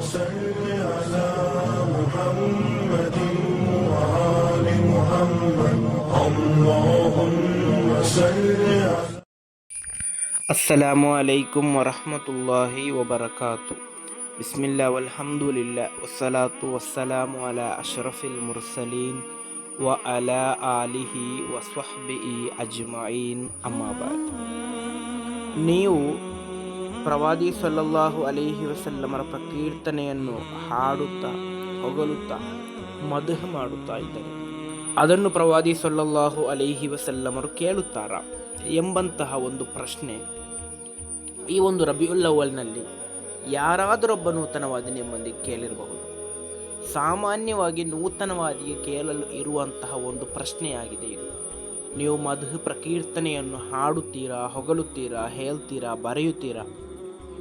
صل على محمد وآل محمد اللهم صل على ಅಸ್ಸಲಾಮು ಅಲೈಕುಂ ವರಹಮತುಲ್ಲಾಹಿ ವಬರಕಾತು. ಬಿಸ್ಮಿಲ್ಲಾ ವಲ್ಹಮ್ದುಲಿಲ್ಲಾ ವಸ್ಸಲಾತು ವಸ್ಸಲಾಮು ಅಲಾ ಅಶ್ರಫಿಲ್ ಮುರ್ಸಲೀನ್ ವ ಅಲಾ ಆಲಿಹಿ ವಸ್ವಹ್ಬಿಹಿ ಅಜ್ಮഈನ್. ಅಮ್ಮಾ ಬಾದ್. ನೀವು ಪ್ರವಾದಿ ಸಲ್ಲಲ್ಲಾಹು ಅಲೈಹಿ ವಸಲ್ಲಮರ ಪ್ರಕೀರ್ತನೆಯನ್ನು ಹಾಡುತ್ತಾ ಹೊಗಳುತ್ತಾ ಮದಹ್ ಮಾಡುತ್ತಾ ಇದ್ದರೆ ಅದನ್ನು ಪ್ರವಾದಿ ಸಲ್ಲಲ್ಲಾಹು ಅಲೈಹಿ ವಸಲ್ಲಮರು ಕೇಳುತ್ತಾರಾ ಎಂಬಂತಹ ಒಂದು ಪ್ರಶ್ನೆ ಈ ಒಂದು ರಬಿಯುಲ್ ಅವ್ವಲ್ನಲ್ಲಿ ಯಾರಾದರೊಬ್ಬ ನೂತನವಾದಿ ನಿಮ್ಮೊಂದಿಗೆ ಕೇಳಿರಬಹುದು. ಸಾಮಾನ್ಯವಾಗಿ ನೂತನವಾದಿಗೆ ಕೇಳಲು ಇರುವಂತಹ ಒಂದು ಪ್ರಶ್ನೆಯಾಗಿದೆ ಇದು. ನೀವು ಮದಹ್ ಪ್ರಕೀರ್ತನೆಯನ್ನು ಹಾಡುತ್ತೀರಾ, ಹೊಗಳುತ್ತೀರಾ, ಹೇಳ್ತೀರಾ, ಬರೆಯುತ್ತೀರಾ?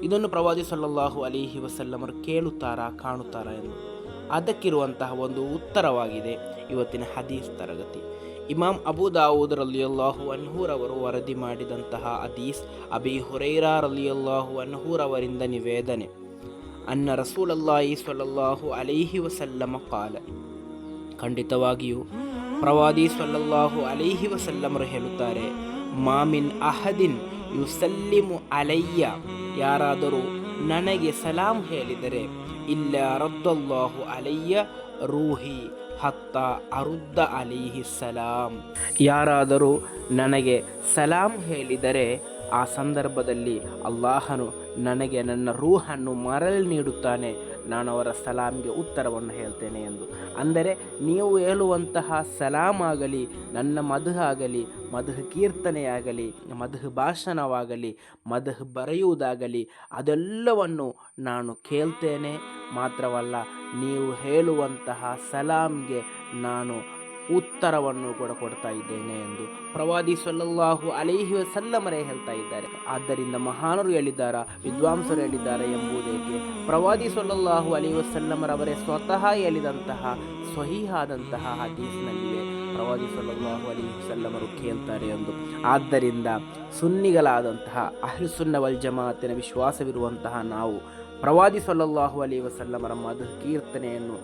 ಇದನ್ನು ಪ್ರವಾದಿ ಸಲ್ಲಲ್ಲಾಹು ಅಲೈಹಿ ವಸಲ್ಲಮರು ಕೇಳುತ್ತಾರಾ, ಕಾಣುತ್ತಾರಾ ಎಂದು. ಅದಕ್ಕಿರುವಂತಹ ಒಂದು ಉತ್ತರವಾಗಿದೆ ಇವತ್ತಿನ ಹದೀಸ್ ತರಗತಿ. ಇಮಾಮ್ ಅಬೂ ದಾವೂದ್ ರಲಿಯಲ್ಲಾಹು ಅನ್ಹುರವರು ವರದಿ ಮಾಡಿದಂತಹ ಹದೀಸ್, ಅಬೀ ಹುರೈರಾ ರಲಿಯಲ್ಲಾಹು ಅನ್ಹುರವರಿಂದ ನಿವೇದನೆ. ಅನ್ನ ರಸೂಲಲ್ಲಾಹಿ ಸ್ವಲ್ಲಲ್ಲಾಹು ಅಲೈಹಿ ವಸಲ್ಲಮ ಕಾಲ, ಖಂಡಿತವಾಗಿಯೂ ಪ್ರವಾದಿ ಸ್ವಲ್ಲಲ್ಲಾಹು ಅಲೈಹಿ ವಸಲ್ಲಮರು ಹೇಳುತ್ತಾರೆ, ಮಾಮಿನ್ ಅಹದಿನ್ ಯುಸಲ್ಲಿಮು ಅಲಯ್ಯ, ಯಾರಾದರೂ ನನಗೆ ಸಲಾಂ ಹೇಳಿದರೆ, ಇಲ್ಲ ರದ್ದಲ್ಲಾಹು ಅಲಯ್ಯ ರೂಹಿ ಹತ್ತ ಅರುದ್ದ ಅಲಿಹಿ ಸಲಾಂ, ಯಾರಾದರೂ ನನಗೆ ಸಲಾಂ ಹೇಳಿದರೆ ಆ ಸಂದರ್ಭದಲ್ಲಿ ಅಲ್ಲಾಹನು ನನಗೆ ನನ್ನ ರೂಹನ್ನು ಮರಳಿ ನೀಡುತ್ತಾನೆ, ನಾನು ಅವರ ಸಲಾಂಗೆ ಉತ್ತರವನ್ನು ಹೇಳ್ತೇನೆ ಎಂದು. ಅಂದರೆ ನೀವು ಹೇಳುವಂತಹ ಸಲಾಂ ಆಗಲಿ, ನನ್ನ ಮದಹ್ ಆಗಲಿ, ಮದಹ್ ಕೀರ್ತನೆಯಾಗಲಿ, ಮದಹ್ ಭಾಷಣವಾಗಲಿ, ಮದಹ್ ಬರೆಯುವುದಾಗಲಿ, ಅದೆಲ್ಲವನ್ನು ನಾನು ಕೇಳ್ತೇನೆ. ಮಾತ್ರವಲ್ಲ, ನೀವು ಹೇಳುವಂತಹ ಸಲಾಂಗೆ ನಾನು ಉತ್ತರವನ್ನು ಕೂಡ ಕೊಡ್ತಾ ಇದ್ದೇನೆ ಎಂದು ಪ್ರವಾದಿ ಸಲ್ಲಲ್ಲಾಹು ಅಲೈಹಿ ವಸಲ್ಲಮರೇ ಹೇಳ್ತಾ ಇದ್ದಾರೆ. ಆದ್ದರಿಂದ ಮಹಾನರು ಹೇಳಿದ್ದಾರಾ, ವಿದ್ವಾಂಸರು ಹೇಳಿದ್ದಾರೆ ಎಂಬುದಕ್ಕೆ ಪ್ರವಾದಿ ಸಲ್ಲಲ್ಲಾಹು ಅಲೈಹಿ ವಸಲ್ಲಮರವರೇ ಸ್ವತಃ ಹೇಳಿದಂತಹ ಸ್ವಹೀಹಾದಂತಹ ಹದೀಸ್ನಲ್ಲಿಯೇ ಪ್ರವಾದಿ ಸಲ್ಲಲ್ಲಾಹು ಅಲೈಹಿ ವಸಲ್ಲಮರು ಕೇಳ್ತಾರೆ ಎಂದು. ಆದ್ದರಿಂದ ಸುನ್ನಿಗಳಾದಂತಹ ಅಹ್ಲು ಸುನ್ನ ವಲ್ ಜಮಾಅತಿನ ವಿಶ್ವಾಸವಿರುವಂತಹ ನಾವು ಪ್ರವಾದಿ ಸಲ್ಲಲ್ಲಾಹು ಅಲೈಹಿ ವಸಲ್ಲಮರ ಮದಹ್ ಕೀರ್ತನೆಯನ್ನು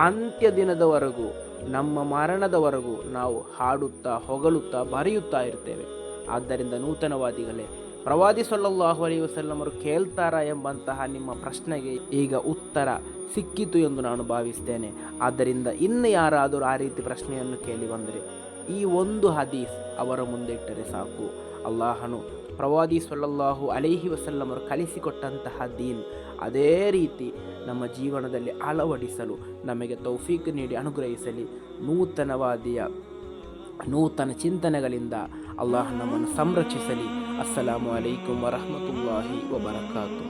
ಅಂತ್ಯ ದಿನದವರೆಗೂ, ನಮ್ಮ ಮರಣದವರೆಗೂ ನಾವು ಹಾಡುತ್ತಾ ಹೊಗಳುತ್ತಾ ಬರೆಯುತ್ತಾ ಇರ್ತೇವೆ. ಆದ್ದರಿಂದ ನೂತನವಾದಿಗಳೇ, ಪ್ರವಾದಿ ಸಲ್ಲಲ್ಲಾಹು ಅಲೈಹಿ ವಸಲ್ಲಮರು ಕೇಳ್ತಾರಾ ಎಂಬಂತಹ ನಿಮ್ಮ ಪ್ರಶ್ನೆಗೆ ಈಗ ಉತ್ತರ ಸಿಕ್ಕಿತು ಎಂದು ನಾನು ಭಾವಿಸ್ತೇನೆ. ಆದ್ದರಿಂದ ಇನ್ನು ಯಾರಾದರೂ ಆ ರೀತಿ ಪ್ರಶ್ನೆಯನ್ನು ಕೇಳಿ ಬಂದರೆ ಈ ಒಂದು ಹದೀಸ್ ಅವರ ಮುಂದೆ ಇಟ್ಟರೆ ಸಾಕು. ಅಲ್ಲಾಹನು ಪ್ರವಾದಿ ಸಲ್ಲಲ್ಲಾಹು ಅಲೈಹಿ ವಸಲ್ಲಮರು ಕಲಿಸಿಕೊಟ್ಟಂತಹ ದೀನ್ ಅದೇ ರೀತಿ ನಮ್ಮ ಜೀವನದಲ್ಲಿ ಅಳವಡಿಸಲು ನಮಗೆ ತೌಫೀಕ್ ನೀಡಿ ಅನುಗ್ರಹಿಸಲಿ. ನೂತನವಾದಿಯ ನೂತನ ಚಿಂತನೆಗಳಿಂದ ಅಲ್ಲಾಹ ನಮ್ಮನ್ನು ಸಂರಕ್ಷಿಸಲಿ. ಅಸ್ಸಲಾಮು ಅಲೈಕುಂ ವರಹಮತುಲ್ಲಾಹಿ ವಬರಕಾತು.